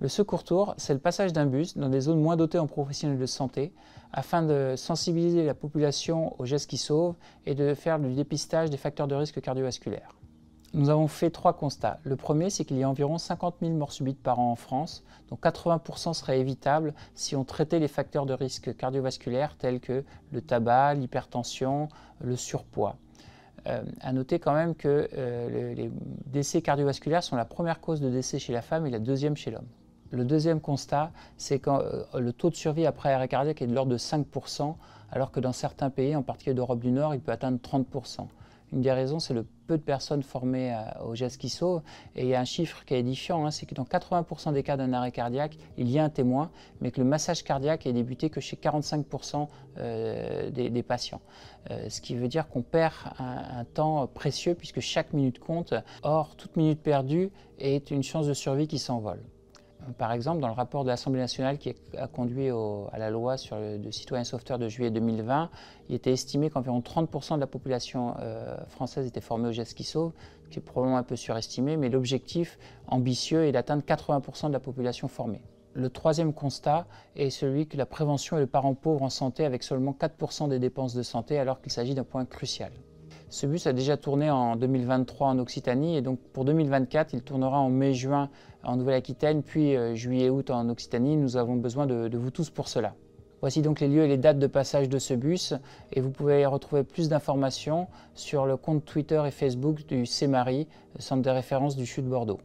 Le secours tour, c'est le passage d'un bus dans des zones moins dotées en professionnels de santé afin de sensibiliser la population aux gestes qui sauvent et de faire du dépistage des facteurs de risque cardiovasculaires. Nous avons fait 3 constats. Le premier, c'est qu'il y a environ 50 000 morts subites par an en France, dont 80% seraient évitables si on traitait les facteurs de risque cardiovasculaires tels que le tabac, l'hypertension, le surpoids. À noter quand même que les décès cardiovasculaires sont la première cause de décès chez la femme et la deuxième chez l'homme. Le deuxième constat, c'est que le taux de survie après arrêt cardiaque est de l'ordre de 5%, alors que dans certains pays, en particulier d'Europe du Nord, il peut atteindre 30%. Une des raisons, c'est le peu de personnes formées aux gestes qui sauvent. Et il y a un chiffre qui est édifiant, c'est que dans 80% des cas d'un arrêt cardiaque, il y a un témoin, mais que le massage cardiaque est débuté que chez 45% des patients. Ce qui veut dire qu'on perd un temps précieux puisque chaque minute compte. Or, toute minute perdue est une chance de survie qui s'envole. Par exemple, dans le rapport de l'Assemblée nationale qui a conduit à la loi sur le citoyen sauveteur de juillet 2020, il était estimé qu'environ 30% de la population française était formée aux gestes qui sauvent, ce qui est probablement un peu surestimé, mais l'objectif ambitieux est d'atteindre 80% de la population formée. Le troisième constat est celui que la prévention est le parent pauvre en santé avec seulement 4% des dépenses de santé alors qu'il s'agit d'un point crucial. Ce bus a déjà tourné en 2023 en Occitanie et donc pour 2024, il tournera en mai-juin en Nouvelle-Aquitaine, puis juillet-août en Occitanie. Nous avons besoin de vous tous pour cela. Voici donc les lieux et les dates de passage de ce bus et vous pouvez retrouver plus d'informations sur le compte Twitter et Facebook du CEMARI, Centre de référence du CHU de Bordeaux.